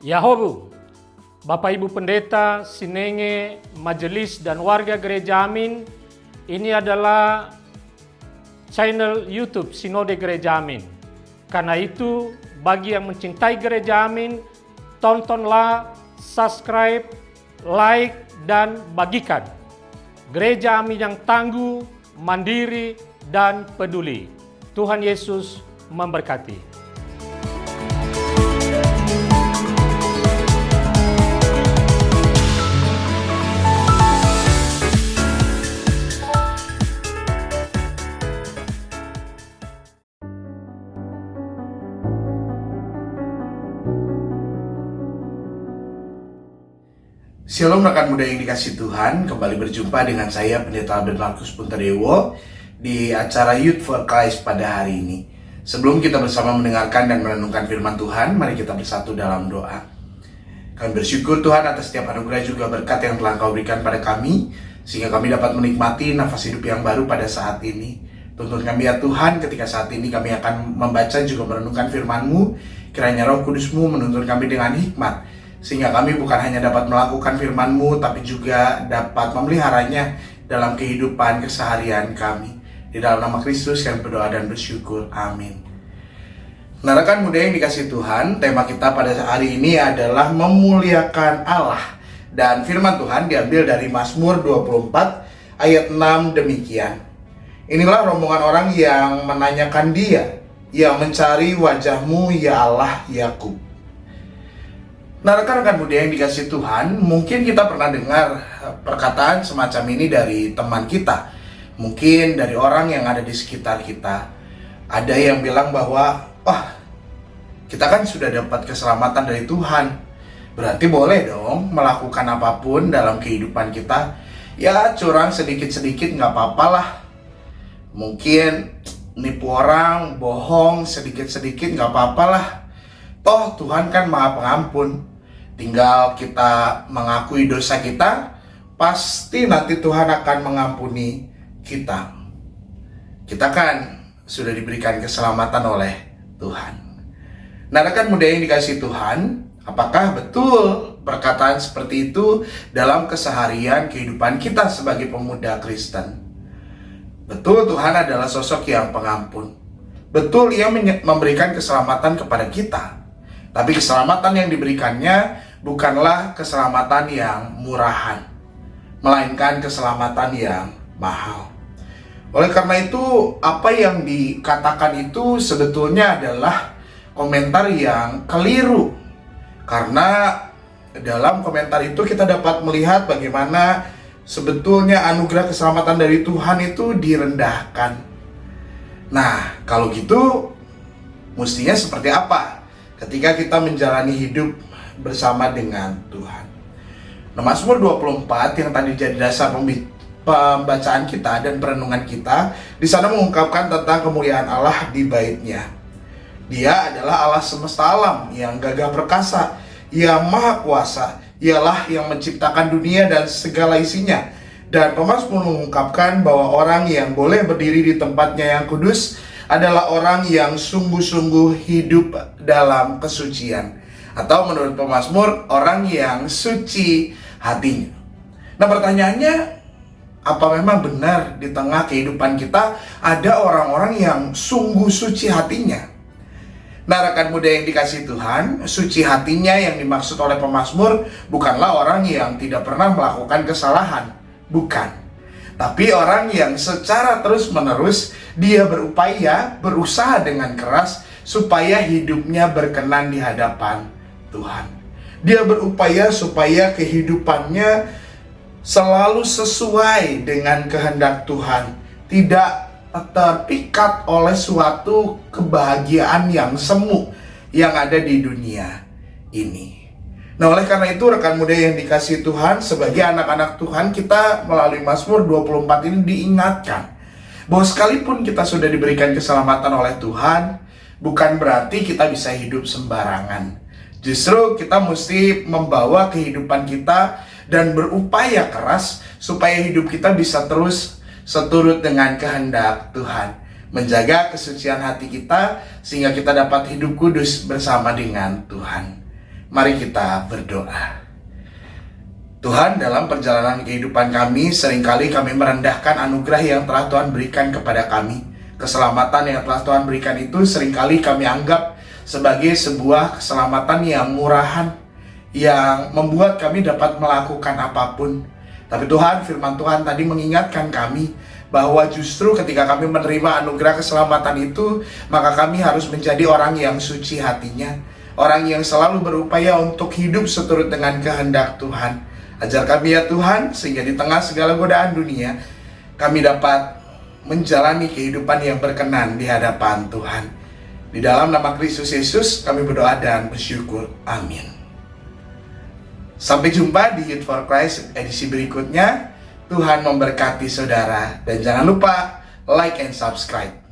Yahobu, Bapak Ibu Pendeta, Sinenge, Majelis dan warga Gereja Amin, ini adalah channel YouTube Sinode Gereja Amin. Karena itu, bagi yang mencintai Gereja Amin, tontonlah, subscribe, like, dan bagikan. Gereja Amin yang tangguh, mandiri, dan peduli. Tuhan Yesus memberkati. Shalom rekan muda yang dikasih Tuhan, kembali berjumpa dengan saya Pendeta Albert Markus Punterdewo di acara Youth for Christ pada hari ini. Sebelum kita bersama mendengarkan dan merenungkan firman Tuhan, mari kita bersatu dalam doa. Kami bersyukur Tuhan atas setiap anugerah juga berkat yang telah Kau berikan pada kami, sehingga kami dapat menikmati nafas hidup yang baru pada saat ini. Tuntun kami ya Tuhan, ketika saat ini kami akan membaca juga merenungkan firman-Mu, kiranya Roh Kudus-Mu menuntun kami dengan hikmat, sehingga kami bukan hanya dapat melakukan firman-Mu, tapi juga dapat memeliharanya dalam kehidupan keseharian kami. Di dalam nama Kristus kami berdoa dan bersyukur. Amin. Nah, rekan muda yang dikasih Tuhan, tema kita pada hari ini adalah memuliakan Allah. Dan firman Tuhan diambil dari Mazmur 24 ayat 6 demikian. Inilah rombongan orang yang menanyakan Dia, yang mencari wajah-Mu ya Allah Yakub. Nah, rekan-rekan muda yang dikasih Tuhan, mungkin kita pernah dengar perkataan semacam ini dari teman kita. Mungkin dari orang yang ada di sekitar kita. Ada yang bilang bahwa, kita kan sudah dapat keselamatan dari Tuhan. Berarti boleh dong melakukan apapun dalam kehidupan kita. Ya, curang sedikit-sedikit nggak apa-apa lah. Mungkin nipu orang, bohong sedikit-sedikit nggak apa-apa lah. Toh Tuhan kan Maha Pengampun. Tinggal kita mengakui dosa kita, pasti nanti Tuhan akan mengampuni kita. Kita kan sudah diberikan keselamatan oleh Tuhan. Nah, rekan muda yang dikasih Tuhan, apakah betul perkataan seperti itu dalam keseharian kehidupan kita sebagai pemuda Kristen? Betul, Tuhan adalah sosok yang pengampun. Betul, Ia memberikan keselamatan kepada kita. Tapi keselamatan yang diberikannya bukanlah keselamatan yang murahan, melainkan keselamatan yang mahal. Oleh karena itu, apa yang dikatakan itu sebetulnya adalah komentar yang keliru. Karena dalam komentar itu kita dapat melihat bagaimana sebetulnya anugerah keselamatan dari Tuhan itu direndahkan. Nah, kalau gitu, mestinya seperti apa ketika kita menjalani hidup bersama dengan Tuhan? Nah, Mazmur 24 yang tadi jadi dasar pembacaan kita dan perenungan kita, di sana mengungkapkan tentang kemuliaan Allah di bait-Nya. Dia adalah Allah semesta alam yang gagah perkasa, yang maha kuasa. Ialah yang menciptakan dunia dan segala isinya. Dan pemazmur mengungkapkan bahwa orang yang boleh berdiri di tempatnya yang kudus adalah orang yang sungguh-sungguh hidup dalam kesucian. Atau menurut pemazmur, orang yang suci hatinya. Nah, pertanyaannya, apa memang benar di tengah kehidupan kita ada orang-orang yang sungguh suci hatinya? Nah, rekan muda yang dikasih Tuhan, suci hatinya yang dimaksud oleh pemazmur bukanlah orang yang tidak pernah melakukan kesalahan. Bukan. Tapi orang yang secara terus-menerus dia berupaya, berusaha dengan keras supaya hidupnya berkenan di hadapan Tuhan. Dia berupaya supaya kehidupannya selalu sesuai dengan kehendak Tuhan, tidak terpikat oleh suatu kebahagiaan yang semu yang ada di dunia ini. Nah, oleh karena itu rekan muda yang dikasihi Tuhan, sebagai anak-anak Tuhan, kita melalui Mazmur 24 ini diingatkan bahwa sekalipun kita sudah diberikan keselamatan oleh Tuhan, bukan berarti kita bisa hidup sembarangan. Justru kita mesti membawa kehidupan kita dan berupaya keras supaya hidup kita bisa terus seturut dengan kehendak Tuhan, menjaga kesucian hati kita sehingga kita dapat hidup kudus bersama dengan Tuhan. Mari kita berdoa. Tuhan, dalam perjalanan kehidupan kami, seringkali kami merendahkan anugerah yang telah Tuhan berikan kepada kami. Keselamatan yang telah Tuhan berikan itu seringkali kami anggap sebagai sebuah keselamatan yang murahan, yang membuat kami dapat melakukan apapun. Tapi Tuhan, firman Tuhan tadi mengingatkan kami bahwa justru ketika kami menerima anugerah keselamatan itu, maka kami harus menjadi orang yang suci hatinya, orang yang selalu berupaya untuk hidup seturut dengan kehendak Tuhan. Ajar kami ya Tuhan, sehingga di tengah segala godaan dunia, kami dapat menjalani kehidupan yang berkenan di hadapan Tuhan. Di dalam nama Kristus Yesus, kami berdoa dan bersyukur. Amin. Sampai jumpa di Youth for Christ edisi berikutnya. Tuhan memberkati saudara. Dan jangan lupa like and subscribe.